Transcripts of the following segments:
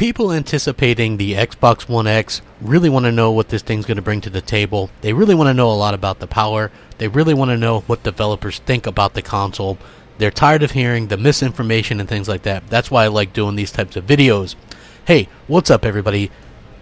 People anticipating the Xbox One X really want to know what this thing's going to bring to the table. They really want to know a lot about the power. They really want to know what developers think about the console. They're tired of hearing the misinformation and things like that. That's why I like doing these types of videos. Hey, what's up everybody?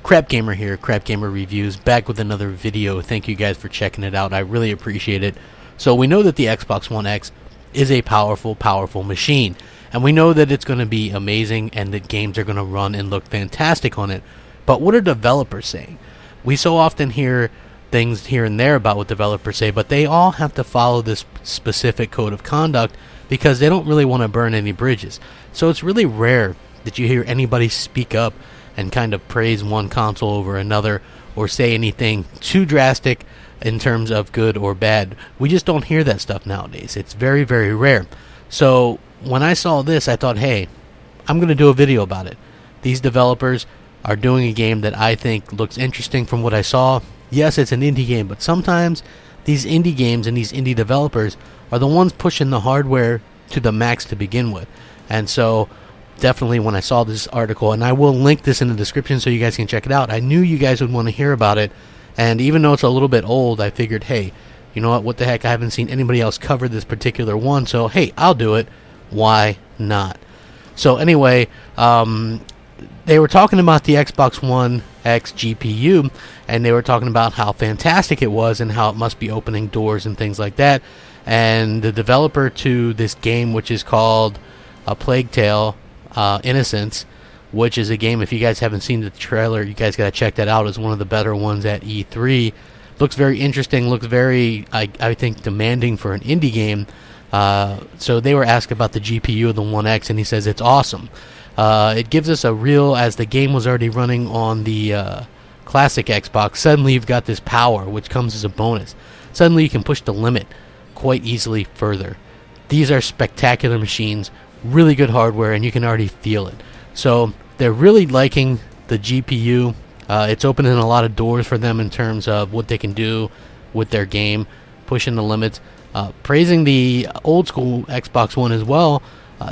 Crapgamer here, Crapgamer Reviews, back with another video. Thank you guys for checking it out. I really appreciate it. So we know that the Xbox One X is a powerful, powerful machine. And we know that it's going to be amazing and that games are going to run and look fantastic on it. But what are developers saying? We so often hear things here and there about what developers say, but they all have to follow this specific code of conduct because they don't really want to burn any bridges. So it's really rare that you hear anybody speak up and kind of praise one console over another or say anything too drastic in terms of good or bad. We just don't hear that stuff nowadays. It's very, very rare. So when I saw this, I thought, hey, I'm going to do a video about it. These developers are doing a game that I think looks interesting from what I saw. Yes, it's an indie game, but sometimes these indie games and these indie developers are the ones pushing the hardware to the max to begin with. And so definitely when I saw this article, and I will link this in the description so you guys can check it out, I knew you guys would want to hear about it. And even though it's a little bit old, I figured, hey, you know what the heck, I haven't seen anybody else cover this particular one, so hey, I'll do it. Why not? So anyway, they were talking about the Xbox One X GPU, and they were talking about how fantastic it was and how it must be opening doors and things like that. And the developer to this game, which is called A Plague Tale Innocence, which is a game, if you guys haven't seen the trailer, you guys got to check that out. It's one of the better ones at E3. Looks very interesting, looks very, I think, demanding for an indie game. So they were asked about the GPU of the One X, and he says it's awesome. It gives us a real, as the game was already running on the classic Xbox, suddenly you've got this power, which comes as a bonus. Suddenly you can push the limit quite easily further. These are spectacular machines, really good hardware, and you can already feel it. So they're really liking the GPU. It's opening a lot of doors for them in terms of what they can do with their game, pushing the limits. Praising the old school Xbox One as well.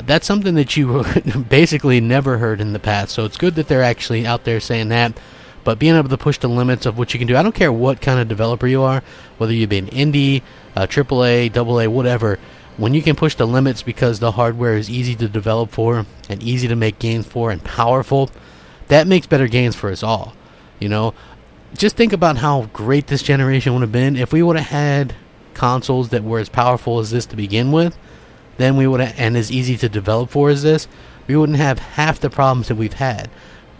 That's something that you basically never heard in the past, so it's good that they're actually out there saying that. But being able to push the limits of what you can do, I don't care what kind of developer you are, whether you be an indie, AAA, AA, whatever, when you can push the limits because the hardware is easy to develop for and easy to make games for and powerful, that makes better games for us all. You know, just think about how great this generation would have been if we would have had consoles that were as powerful as this to begin with. Then we would have, and as easy to develop for as this, we wouldn't have half the problems that we've had.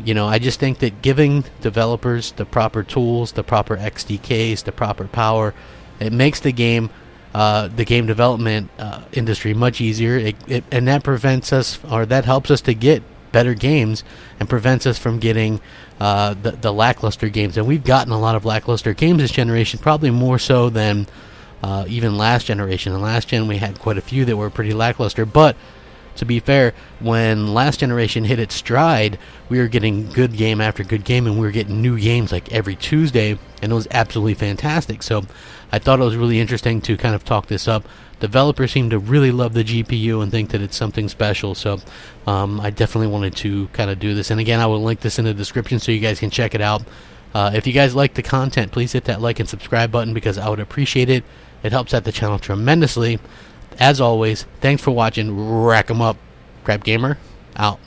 You know, I just think that giving developers the proper tools, the proper XDKs, the proper power, it makes the game development industry much easier. And that prevents us, or that helps us to get better games and prevents us from getting the lackluster games. And we've gotten a lot of lackluster games this generation, probably more so than even last generation. In last gen we had quite a few that were pretty lackluster, but to be fair, when last generation hit its stride, we were getting good game after good game, and we were getting new games like every Tuesday, and it was absolutely fantastic. So I thought it was really interesting to kind of talk this up. Developers seem to really love the GPU and think that it's something special, so I definitely wanted to kind of do this. And again, I will link this in the description so you guys can check it out. If you guys like the content, please hit that like and subscribe button because I would appreciate it. It helps out the channel tremendously. As always, thanks for watching. Rack 'em up. Crapgamer, out.